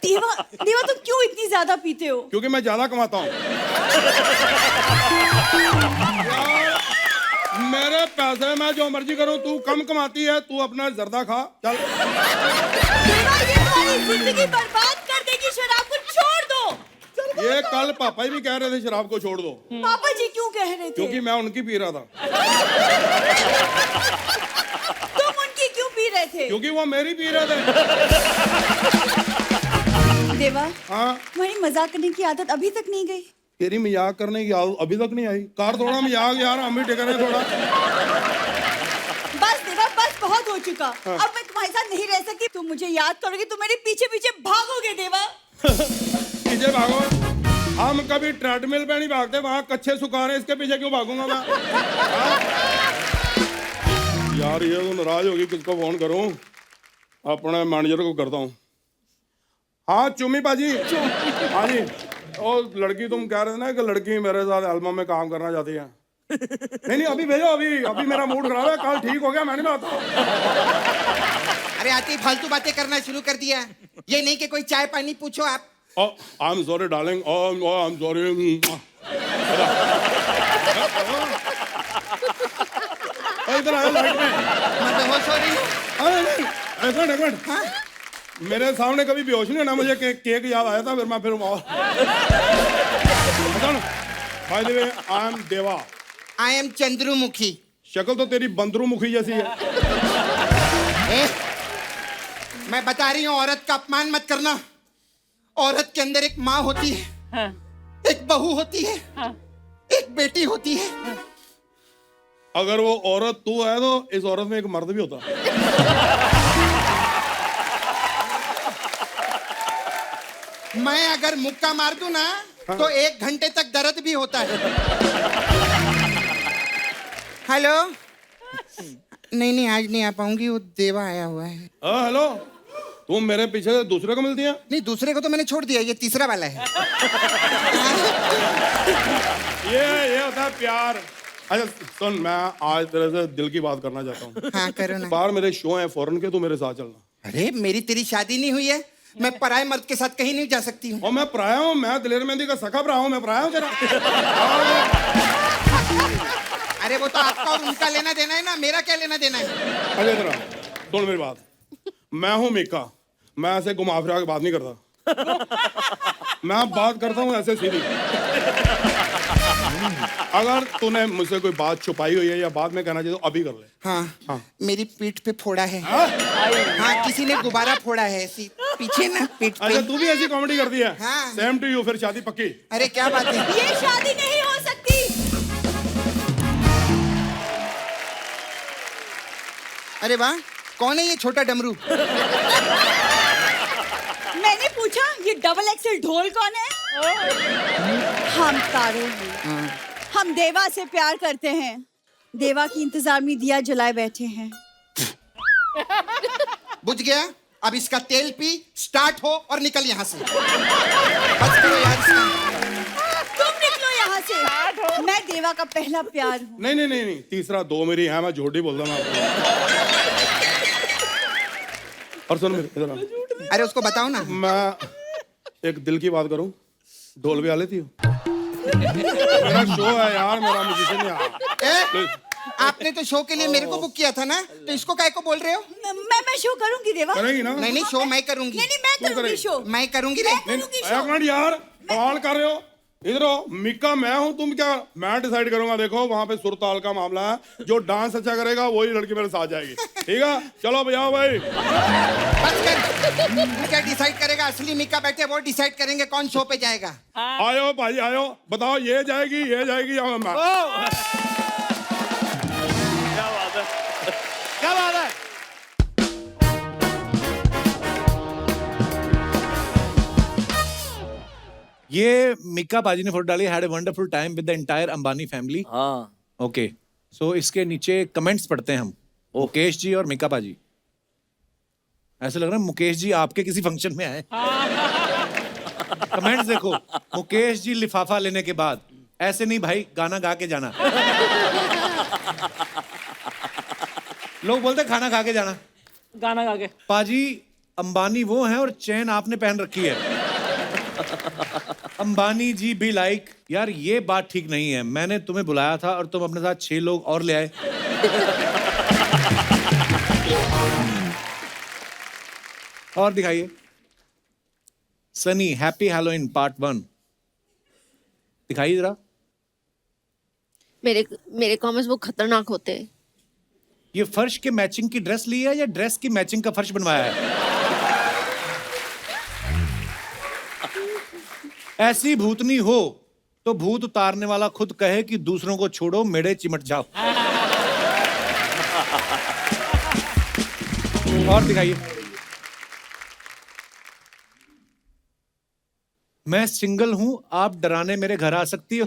देवा देवा तुम क्यों इतनी ज्यादा पीते हो? क्योंकि मैं ज्यादा कमाता हूँ। मेरे पैसे मैं जो मर्जी करूं, तू कम कमाती है, तू अपना जर्दा खा, चल। देवा ये तुम्हारी जिंदगी बर्बाद कर देगी, शराब को छोड़ दो। ये कल पापा भी कह रहे थे शराब को छोड़ दो। पापा जी क्यों कह रहे थे? क्योंकि मैं उनकी पी रहा था। तुम उनकी क्यों पी रहे थे? क्योंकि वो मेरी पी रहे थे। देवा हाँ, तुम्हारी मजाक करने की आदत अभी तक नहीं गई? तेरी मजाक करने की आदत अभी तक नहीं आई? कार थोड़ा मजाक यार, हम भी टिक रहे थोड़ा। बस देवा बस, बहुत हो चुका। अब मैं तुम्हारे साथ नहीं रह सकती। तुम मुझे याद करोगे, तुम मेरे पीछे पीछे भागोगे। देवा पीछे भागो? हम कभी ट्रेडमिल पे नहीं भागते, वहां कच्चे सुखा रहे, इसके पीछे क्यों भागूंगा मैं? हाँ? यार ये तो नाराज होगी, किसको फोन करूं? अपने मैनेजर को करता हूँ। हाँ चुम्मी बाजी। हाँ जी, और लड़की तुम कह रहे थे ना कि लड़की मेरे साथ एल्बम में काम करना चाहती है। नहीं नहीं, अभी भेजो, अभी मेरा मूड खराब है, कल ठीक हो गया, मैं नहीं आता। अरे आते ही फालतू बातें करना शुरू कर दिया। ये नहीं कि कोई चाय पानी पूछो आप। I am sorry darling, I am sorry. इधर आया लाइट में। मैं बेहोश हो रही हूँ। अरे ऐसा डेकोरेट मेरे सामने कभी बेहोश नहीं होना। मुझे केक याद आया था, फिर मैं by the way I am Deva. I am Chandramukhi. शक्ल तो तेरी बंदरूमुखी जैसी है। मैं बता रही हूँ, औरत का अपमान मत करना। औरत के अंदर एक माँ होती है, एक बहू होती है, एक बेटी होती है। अगर वो औरत तू है तो इस औरत में एक मर्द भी होता। मैं अगर मुक्का मार दूं ना तो 1 घंटे तक दर्द भी होता है। हेलो। नहीं आज नहीं आ पाऊंगी, वो देवा आया हुआ है। हेलो, तुम मेरे पीछे दूसरे को मिलती है? नहीं, दूसरे को तो मैंने छोड़ दिया, ये तीसरा वाला है। ये होता है प्यार। अच्छा सुन, मैं आज तेरे से दिल की बात करना चाहता हूँ। हाँ करो ना। बाहर मेरे शो है फॉरेन के, तू मेरे साथ चलना। अरे मेरी तेरी शादी नहीं हुई है, मैं पराये मर्द के साथ कहीं नहीं जा सकती हूँ। और मैं पराया हूँ, मैं दिलेर मेहंदी का सखा भरा हूँ, मैं पराया हूँ तेरा। अरे वो तो आपका और उनका लेना देना है ना, मेरा क्या लेना देना है। अरे तेरा सुन मेरी बात, मैं हूँ मीका, मैं ऐसे घुमा फिरा के बात नहीं करता। मैं बात करता हूँ ऐसे सीधी। अगर तूने मुझसे कोई बात छुपाई हुई है या बाद में कहना चाहिए तो अभी कर ले। हाँ। मेरी पीठ पे फोड़ा है। हाँ, किसी ने गुब्बारा फोड़ा है ऐसी पीछे ना पीठ पे। अच्छा तू भी ऐसी कॉमेडी करती है? हाँ। सेम टू यू, फिर शादी पक्की। अरे क्या बात है। ये शादी नहीं हो सकती। अरे वाह, कौन है ये छोटा डमरू? मैंने पूछा ये डबल एक्सेल ढोल कौन है? हम तारों हैं। हम देवा से प्यार करते हैं। देवा की इंतजार में दिया जलाए बैठे हैं। बुझ गया, अब इसका तेल पी, स्टार्ट हो और निकल यहाँ से। बस करो यार इसका। तुम निकलो यहाँ से। मैं देवा का पहला प्यार हूँ। नहीं, तीसरा 2 मेरी है, मैं झूठी बोल रहा हूँ। और सुन मेरे इधर आ। अरे उसको बताओ ना। मैं एक दिल की बात करूं, ढोल बजा लेती हो? मेरा शो है यार, मेरा म्यूजिशियन है यार। आपने तो शो के लिए मेरे को बुक किया था ना, तो इसको काय को बोल रहे हो? मैं शो करूंगी देवा। करेंगी ना? नहीं, शो मैं करूंगी। नहीं मैं करूंगी शो। मैं करूंगी रे। एक मिनट यार, सवाल कर रहे हो? इधर हो, मिक्का मैं हूं, तुम क्या? मैं डिसाइड करूंगा। देखो वहां पे सुर ताल का मामला है, जो डांस अच्छा करेगा वही लड़की मेरे साथ जाएगी। ठीक है, चलो बजाओ भाई। बस कर। तू क्या डिसाइड करेगा? असली मिक्का बैठे, वो डिसाइड करेंगे कौन शो पे जाएगा। आयो भाई आयो, बताओ ये जाएगी या मैं? क्या बात है। ये मिक्का पाजी ने फोटो डाली, had a wonderful time with the entire Ambani family. हाँ ओके, सो इसके नीचे कमेंट्स पढ़ते हैं हम। मुकेश जी और मिक्का पाजी, ऐसे लग रहा है मुकेश जी आपके किसी फंक्शन में आए। कमेंट्स देखो। मुकेश जी लिफाफा लेने के बाद, ऐसे नहीं भाई, गाना गा के जाना। लोग बोलते खाना खा के जाना, गाना गा के। पाजी अंबानी वो हैं और चैन आपने पहन रखी है। अंबानी जी भी लाइक, यार ये बात ठीक नहीं है। मैंने तुम्हें बुलाया था और तुम अपने साथ 6 लोग और ले आए। और दिखाइए। सनी हैप्पी हैलोवीन पार्ट 1 दिखाइए जरा। मेरे कमेंट्स वो खतरनाक होते हैं। ये फर्श के मैचिंग की ड्रेस ली है या ड्रेस की मैचिंग का फर्श बनवाया है? ऐसी भूतनी हो तो भूत उतारने वाला खुद कहे कि दूसरों को छोड़ो, मेरे चिमट जाओ। और दिखाइए। मैं सिंगल हूं, आप डराने मेरे घर आ सकती हो।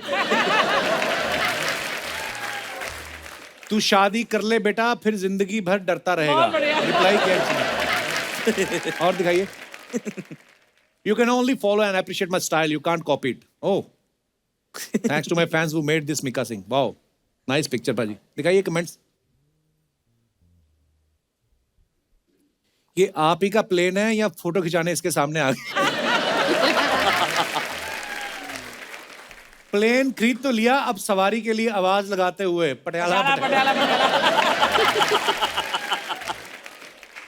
तू शादी कर ले बेटा, फिर जिंदगी भर डरता रहेगा। रिप्लाई किया। और दिखाइए। You can only follow and appreciate my style. You can't copy it. Oh, thanks to my fans who made this Mika Singh. Wow, nice picture, पाजी। दिखाइए कमेंट्स। ये आप ही का प्लेन है या फोटो खिंचाने इसके सामने आ गए? प्लेन खरीद तो लिया, अब सवारी के लिए आवाज लगाते हुए पटियाला पटियाला।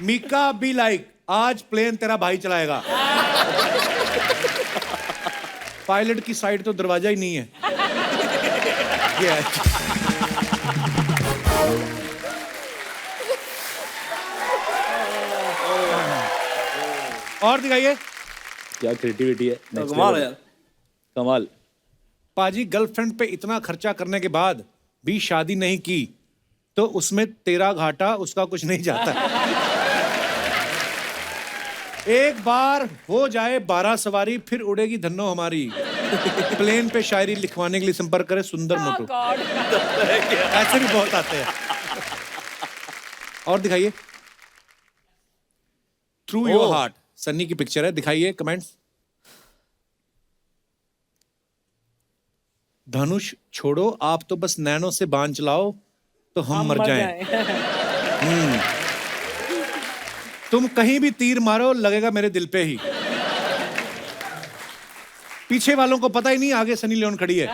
मीका बी लाइक, आज प्लेन तेरा भाई चलाएगा। पायलट की साइड तो दरवाजा ही नहीं है। ये है। और दिखाइए। क्या क्रिएटिविटी है, next कमाल है level। यार। कमाल। पाजी गर्लफ्रेंड पे इतना खर्चा करने के बाद भी शादी नहीं की तो उसमें तेरा घाटा, उसका कुछ नहीं जाता। एक बार हो जाए 12 सवारी, फिर उड़ेगी धन्नो हमारी। प्लेन पे शायरी लिखवाने के लिए संपर्क करें सुंदर मोटू। ऐसे भी बहुत आते हैं। और दिखाइए। थ्रू योर हार्ट, सन्नी की पिक्चर है, दिखाइए कमेंट्स। धनुष छोड़ो, आप तो बस नैनो से बांध चलाओ तो हम मर जाएं। तुम कहीं भी तीर मारो लगेगा मेरे दिल पे ही। पीछे वालों को पता ही नहीं आगे सनी लियोन खड़ी है।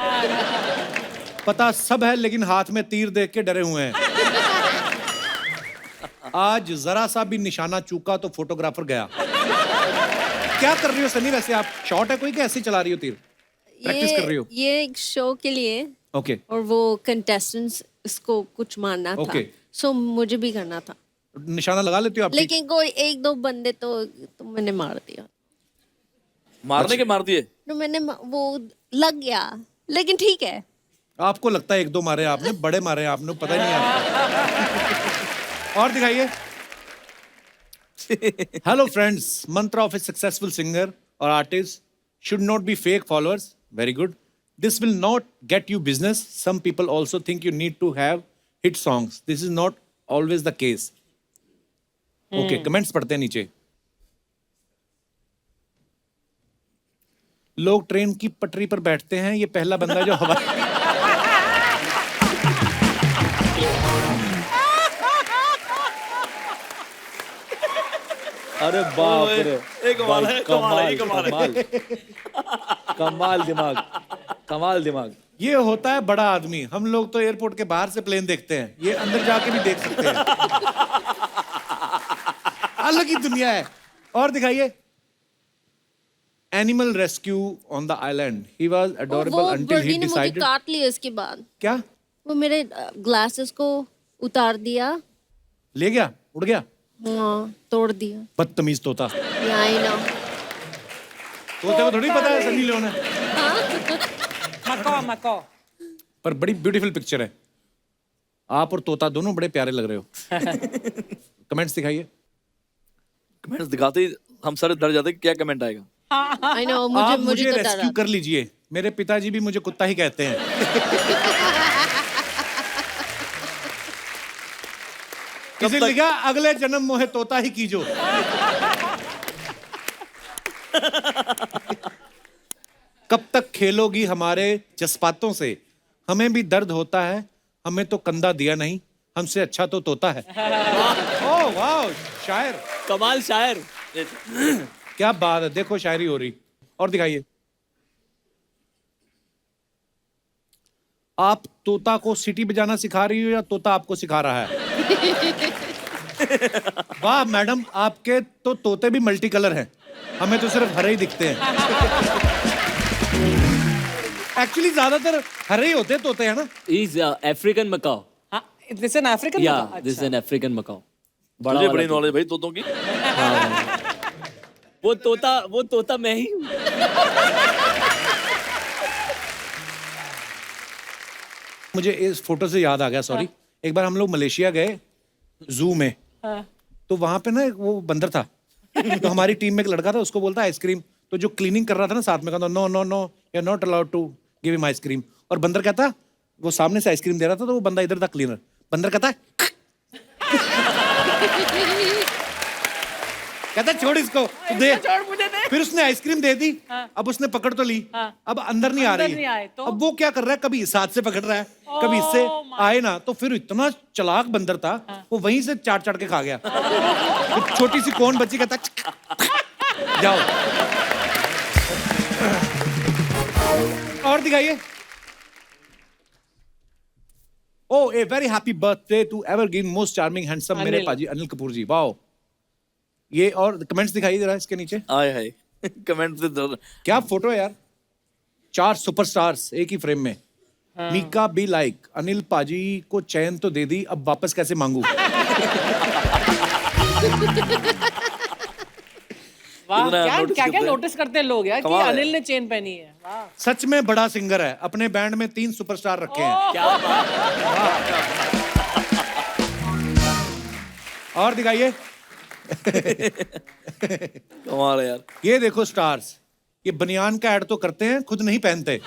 पता सब है लेकिन हाथ में तीर देख के डरे हुए हैं। आज जरा सा भी निशाना चूका तो फोटोग्राफर गया। क्या कर रही हो सनी वैसे आप? शॉट है कोई कि ऐसे ही चला रही हो तीर? प्रैक्टिस कर रही हो? ये एक शो के लिए। ओके। और वो कंटेस्टेंट्स इसको कुछ मारना था। ओके। सो मुझे भी करना था। निशाना लगा लेती हो आप? लेकिन कोई एक दो बंदे तो मैंने मार दिया। मारने के मार दिए? तो वो लग गया, लेकिन ठीक है। आपको लगता है एक दो मारे आपने, बड़े मारे आपने, पता ही नहीं आपको। और दिखाइए। हेलो फ्रेंड्स, मंत्र ऑफ ए सक्सेसफुल सिंगर और artist should not be fake followers. Very good. This will not get you business. Some people also think you need to have hit songs. This is not always the case. Okay, comments पढ़ते हैं नीचे। लोग train की पटरी पर बैठते हैं, ये पहला बंदा जो हवा। अरे बाप रे, एक कमाल है, कमाल है, कमाल है। कमाल दिमाग, कमाल दिमाग। ये होता है बड़ा आदमी। हम लोग तो एयरपोर्ट के बाहर से प्लेन देखते हैं, ये अंदर जाके भी देख सकते हैं। अलग ही दुनिया है। और दिखाइए। Animal rescue on the island, he was adorable until he मुझे डिसाइडेड। काट लिया इसके बाद। क्या? वो मेरे ग्लासेस को उतार दिया। ले गया, उड़ गया। हाँ, तोड़ दिया। बदतमीज तोता। I know. तोते को थोड़ी पता है सनी लियोन है। मको। पर बड़ी ब्यूटीफुल पिक्चर है। आप और तोता दोनों बड़े प्यारे लग रहे हो। कमेंट्स दिखाइए। कमेंट्स दिखाते ही हम सारे डर जाते हैं कि क्या कमेंट आएगा। I know. आप मुझे मुझे तो रेस्क्यू कर लीजिए, मेरे पिताजी भी मुझे कुत्ता ही कहते हैं। किसी ने लिखा अगले जन्म मोहे तोता ही कीजो। कब तक खेलोगी हमारे जज्बातों से, हमें भी दर्द होता है, हमें तो कंधा दिया नहीं, हमसे अच्छा तो तोता है। ओह वाह, शायर। कमाल शायर। क्या बात है, देखो शायरी हो रही। और दिखाइए। आप तोता को सीटी बजाना सिखा रही हो या तोता आपको सिखा रहा है? वाह मैडम, आपके तो तोते भी मल्टी कलर हैं, हमें तो सिर्फ हरे ही दिखते हैं। एक्चुअली ज्यादातर हरे ही होते हैं तोते, है ना? Is African macaw. This an African. या दिस एन अफ्रीकन मकाओ। मुझे बड़ी नॉलेज भाई तोतों की। वो तोता मैं ही हूँ। मुझे इस फोटो से याद आ गया, सॉरी। एक बार हम लोग मलेशिया गए जू में, तो वहां पे ना एक वो बंदर था। तो हमारी टीम में एक लड़का था, उसको बोलता आइसक्रीम। तो जो क्लीनिंग कर रहा था ना साथ में, कहता no no no, you are not allowed to give him ice cream. और बंदर कहता, वो सामने से आइसक्रीम दे रहा था तो वो बंदा इधर था क्लीनर। बंदर कहता कहता छोड़ इसको तू दे। छोड़ मुझे दे। फिर उसने आइसक्रीम दे दी। अब उसने पकड़ तो ली, अब अंदर नहीं आ रही नहीं आए तो? अब वो क्या कर रहा है, कभी इस हाथ से पकड़ रहा है, कभी इससे आए ना, तो फिर इतना चालाक बंदर था, वो वहीं से चाट चाट के खा गया। फिर छोटी सी कौन बच्ची कहता जाओ। और दिखाइए। Oh a very happy birthday to evergreen most charming handsome मेरे पाजी अनिल कपूर जी। वाओ। ये और कमेंट्स दिखाइए जरा इसके नीचे। आए हाय कमेंट से क्या फोटो है यार, 4 सुपरस्टार्स एक ही फ्रेम में। मीका बी लाइक अनिल पाजी को चैन तो दे दी, अब वापस कैसे मांगू। वाह, इतना क्या notice क्या क्या करते हैं। नोटिस करते हैं लोग यार कि कमाल है। अनिल ने चेन पहनी है। वाह। सच में बड़ा सिंगर है, अपने बैंड में 3 सुपरस्टार रखे हैं। क्या और दिखाइए। कमाल है यार। ये देखो स्टार्स, ये बनियान का ऐड तो करते हैं, खुद नहीं पहनते।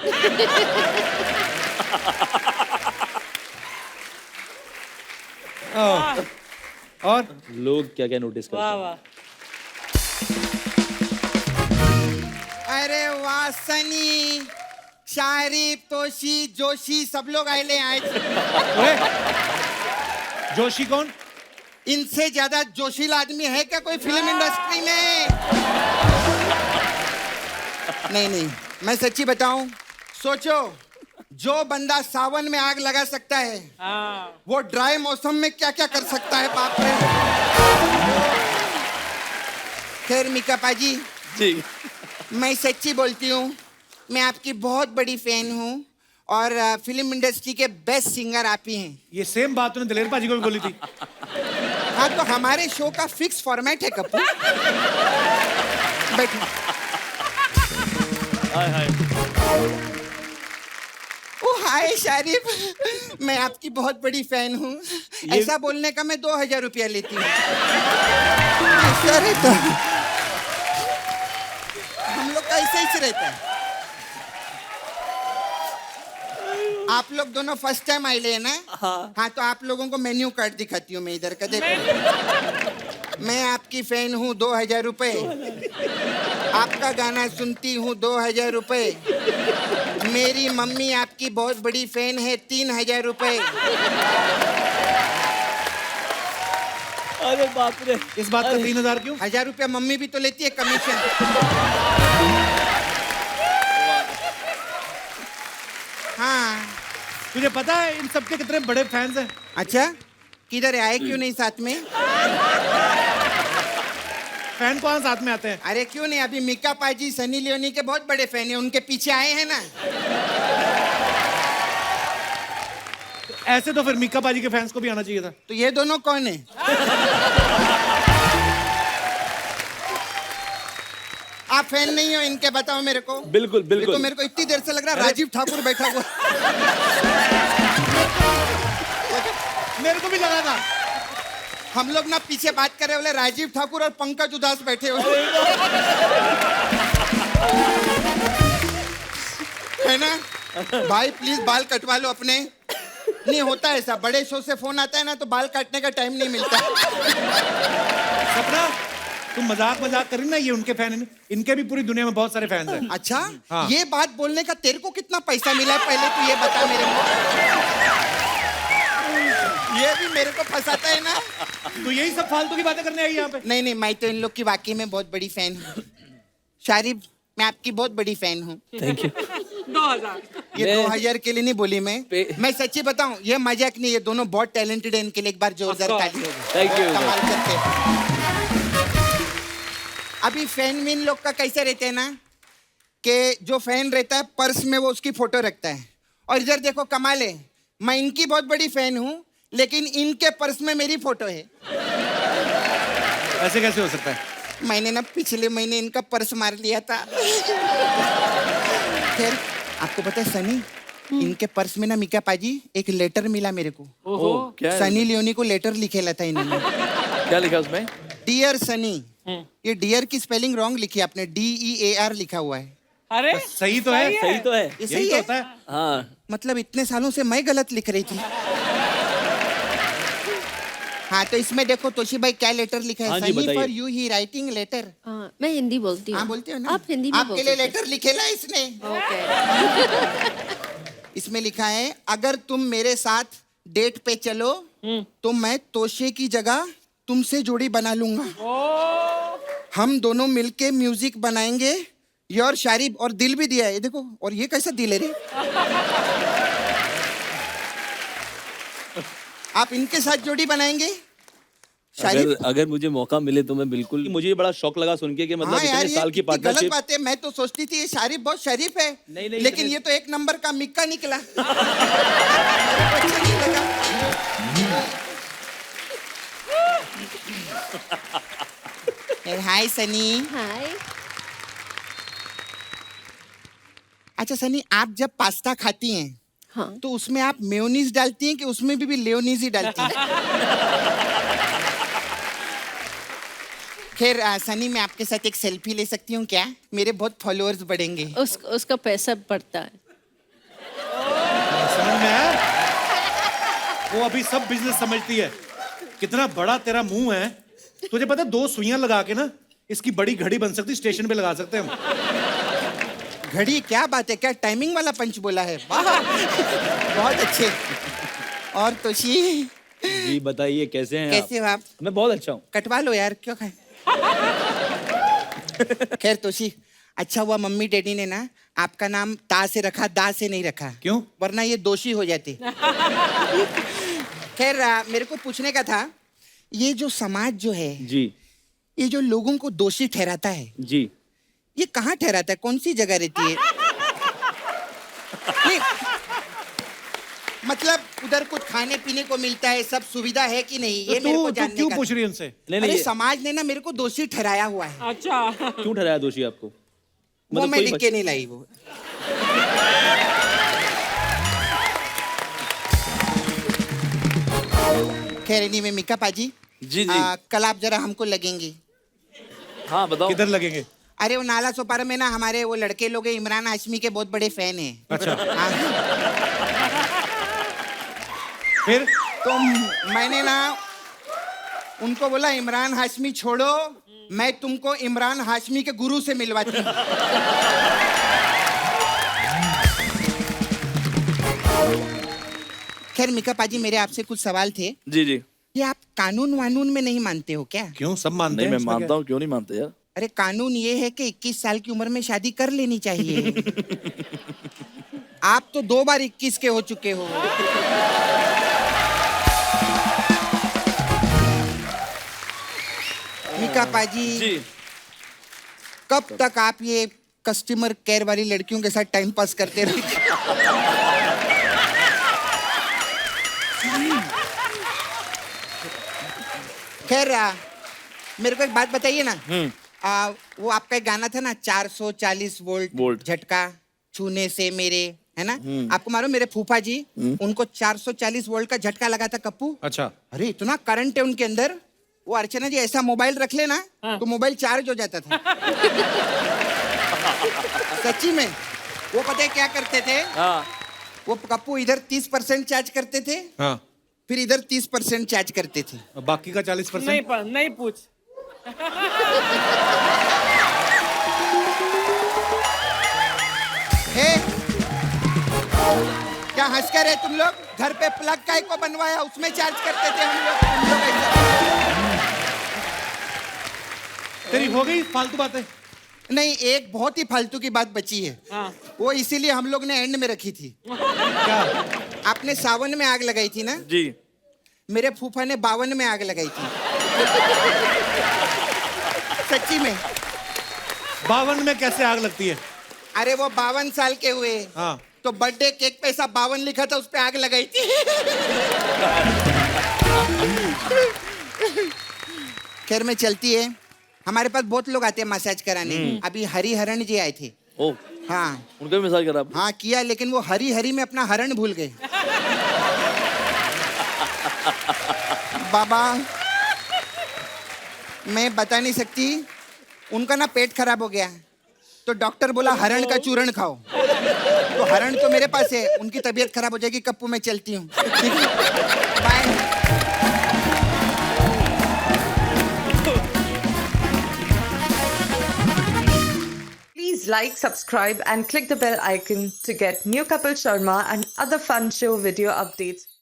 और लोग क्या क्या नोटिस करते वाह हैं। वाह। अरे वाह सनी, शारिफ, तोशी, जोशी सब लोग आए आज। ओए, जोशी कौन? इनसे ज्यादा जोशीला आदमी है क्या कोई फिल्म इंडस्ट्री में? नहीं, मैं सच्ची बताऊं, सोचो जो बंदा सावन में आग लगा सकता है, वो ड्राई मौसम में क्या क्या कर सकता है, बाप रे। खैर मीका पाजी जी मैं सच्ची बोलती हूँ, मैं आपकी बहुत बड़ी फैन हूँ और फिल्म इंडस्ट्री के बेस्ट सिंगर आप ही हैं। ये सेम बात तूने दिलेर पाजी को भी बोली थी। हाँ तो हमारे शो का फिक्स फॉर्मेट है कपूर। बैठो। ओ हाय शारिफ, मैं आपकी बहुत बड़ी फैन हूँ। ऐसा बोलने का मैं 2000 रुपया लेती हूँ। ऐसा रहता है। हम लोग का ऐसे ही रहता है। आप लोग दोनों फर्स्ट टाइम आए ले ना? हाँ तो आप लोगों को मेन्यू कार्ड दिखाती हूँ मैं इधर का, देखो। मैं आपकी फैन हूँ, 2000 रुपए। आपका गाना सुनती हूँ, 2000 रुपए। मेरी मम्मी आपकी बहुत बड़ी फैन है, 3000 रुपए। अरे बाप रे, इस बात का 3000 क्यों? 1000 रुपया मम्मी भी तो लेती है कमीशन। हाँ तुझे पता है इन सबके कितने बड़े फैंस हैं? अच्छा, किधर है, आए क्यों नहीं साथ में? फैन कौन साथ में आते हैं? अरे क्यों नहीं, अभी मीका पाजी सनी लियोनी के बहुत बड़े फैन हैं, उनके पीछे आए हैं ना। ऐसे तो फिर मीका पाजी के फैंस को भी आना चाहिए था। तो ये दोनों कौन है? आप फैन नहीं हो इनके, बताओ मेरे को। बिल्कुल ये बिल्कुल। तो मेरे को इतनी देर से लग रहा है राजीव ठाकुर बैठा हुआ। मेरे को भी लगा था। हम लोग ना पीछे बात कर रहे बोले राजीव ठाकुर और पंकज उदास बैठे हुए है ना। भाई प्लीज बाल कटवा लो अपने। नहीं होता ऐसा, बड़े शो से फोन आता है ना तो बाल काटने का टाइम नहीं मिलता। सपना तुम मजाक कर रही ना, ये उनके फैन हैं, इनके भी पूरी दुनिया में बहुत सारे फैंस हैं। अच्छा हाँ। ये बात बोलने का तेरे को कितना पैसा मिला है पहले तू ये बता मेरे को। ये भी मेरे को फंसाता है ना। तो यही सब फालतू की बातें करने आई यहाँ पे? नहीं मैं तो इन लोग की वाकई में बहुत बड़ी फैन हूँ। शारिफ मैं आपकी बहुत बड़ी फैन हूँ। Thank you. 2000। ये 2000 के लिए नहीं बोली मैं सच्ची बताऊं, ये मजाक नहीं, ये दोनों बहुत टैलेंटेड है, इनके लिए एक बार जोरदार ताली होगी। Thank you, कमाल करते हैं। अभी फैन विन लोग का कैसे रहते हैं ना, कि जो फैन रहता है पर्स में वो उसकी फोटो रखता है, और इधर देखो कमाल है, मैं इनकी बहुत बड़ी फैन हूँ लेकिन इनके पर्स में मेरी फोटो है। ऐसे कैसे हो सकता है? मैंने ना पिछले महीने इनका पर्स मार लिया था। खैर आपको पता है सनी, इनके पर्स में ना मीका पाजी एक लेटर मिला मेरे को। ओह क्या है? सनी लियोनी को लेटर लिखेला था इन्होंने। क्या लिखा उसमें? डियर सनी। ये डियर की स्पेलिंग रॉन्ग लिखी आपने, DEAR लिखा हुआ है। अरे सही तो है। सही तो है। ये यही सही तो है? होता है। हाँ मतलब इतने सालों से मैं गलत लिख रही थी। हाँ तो इसमें देखो तोशी भाई क्या लेटर लिखा है? हाँ जी, सनी बताइए। For you he writing letter. मैं हिंदी बोलती हूँ। हाँ बोलते हो ना? आप हिंदी में आपके लिए बोल लेटर लिखेला इसने। ओके। इसमें लिखा है, अगर तुम मेरे साथ डेट पे चलो तो मैं तोशे की जगह तुमसे जोड़ी बना लूंगा। हम दोनों मिलके म्यूजिक बनाएंगे। योर शारिब, और दिल भी दिया है, ये देखो। और ये कैसा दिल है रे? आप इनके साथ जोड़ी बनाएंगे? शारिब? अगर मुझे मौका मिले तो मैं बिल्कुल। मुझे ये बड़ा शौक लगा सुन के कि मतलब हाँ यार, इतने ये साल की कितनी गलत पार्टनरशिप। बात है। मैं तो सोचती थी ये शारिब बहुत शरीफ है, नहीं, नहीं, लेकिन इतने- ये तो एक नंबर का मिक्का निकला। अच्छा नहीं लगा। हाय सनी। हाय। अच्छा सनी, आप जब पास्ता खाती हैं हाँ। तो उसमें आप मेयोनीज डालती हैं कि उसमें भी लेयोनीज ही डालती हैं? खैर सनी, मैं आपके साथ एक सेल्फी ले सकती हूँ क्या? मेरे बहुत फॉलोअर्स बढ़ेंगे। उसका पैसा बढ़ता है। समझ में आया? वो अभी सब बिजनेस समझती है। कितना बड़ा तेरा मुंह है। तुझे पता है 2 सुइयां लगा के ना इसकी बड़ी घड़ी बन सकती, स्टेशन पे लगा सकते हैं हम। घड़ी? क्या बात है, क्या टाइमिंग वाला पंच बोला है? वाह, बहुत अच्छे। और तोशी, जी बताइए कैसे हैं कैसे हो आप? मैं बहुत अच्छा हूँ। कटवा लो यार, क्यों खाए? खैर तोशी, अच्छा हुआ मम्मी डैडी ने ना आपका नाम ता से रखा, दा से नहीं रखा। क्यों? वरना ये दोषी हो जाते। खैर मेरे को पूछने का था, ये जो समाज जो है, जी ये जो लोगों को दोषी ठहराता है, जी। ये कहाँ ठहराता है? कौन सी जगह रहती है? नहीं, मतलब उधर कुछ खाने पीने को मिलता है, सब सुविधा है कि नहीं, ये मेरे को तू जानने क्यों का पूछ था। रही है उनसे? नहीं अरे नहीं, समाज ने ना मेरे को दोषी ठहराया हुआ है। क्यों ठहराया दोषी आपको? वो मैं कोई लिख के नहीं लाई वो। खैर नहीं, में मिका पाजी, जी जी। कल आप जरा हमको लगेंगे। हाँ बताओ। किधर लगेंगे? अरे वो नाला सोपारा में ना हमारे वो लड़के लोग हैं, इमरान हाशमी के बहुत बड़े फैन हैं। अच्छा। हाँ। फिर? तो मैंने ना उनको बोला, इमरान हाशमी छोड़ो, मैं तुमको इमरान हाशमी के गुरु से मिलवाती हूँ। खैर मिका पाजी, मेरे आपसे कुछ सवाल थे। जी जी। ये आप कानून वानून में नहीं मानते हो क्या? क्यों? सब मानते नहीं हैं। मैं इसमें मानता क्या? हूँ, क्यों नहीं मानते यार। अरे कानून ये है कि 21 साल की उम्र में शादी कर लेनी चाहिए। आप तो 2 बार 21 के हो चुके हो। मिका पाजी, जी। कब तक आप ये कस्टमर केयर वाली लड़कियों के साथ टाइम पास करते रहे? खैर मेरे को एक बात बताइए ना। वो आपका एक गाना था ना, 440 वोल्ट झटका छूने से मेरे, है ना? आपको मालूम मेरे फूफा जी, उनको 440 वोल्ट का झटका लगा था कप्पू। अच्छा। अरे इतना करंट है उनके अंदर, वो अर्चना जी ऐसा मोबाइल रख लेना तो मोबाइल चार्ज हो जाता था। सच्ची में। वो पता है क्या करते थे? हाँ। वो कप्पू इधर 30% चार्ज करते थे, हाँ। फिर इधर 30% चार्ज करते थे। और बाकी का 40%? नहीं पूछ। हे, क्या हंस कर है तुम लोग? घर पे प्लग काय को बनवाया, उसमें चार्ज करते थे हम लोग ऐसा। तेरी हो गई फालतू बातें? नहीं, एक बहुत ही फालतू की बात बची है। वो इसीलिए हम लोग ने एंड में रखी थी। क्या? आपने सावन में आग लगाई थी ना? जी। मेरे फूफा ने 52 में आग लगाई थी। सच्ची में। 52 में कैसे आग लगती है? अरे वो 52 साल के हुए, हाँ। तो बर्थडे केक पे ऐसा 52 लिखा था, उस पे आग लगाई थी। खैर में चलती है, हमारे पास बहुत लोग आते हैं मसाज कराने। अभी हरिहरण जी आए थे। ओ। हाँ। उनका भी मसाज करा आपने? हाँ किया, लेकिन वो हरी में अपना हरण भूल गए। बाबा मैं बता नहीं सकती, उनका ना पेट खराब हो गया, तो डॉक्टर बोला हरण का चूर्ण खाओ। तो हरण तो मेरे पास है, उनकी तबीयत खराब हो जाएगी, कप्पू मैं चलती हूँ। Bye. like, subscribe, and click the bell icon to get new Kapil Sharma and other fun show video updates.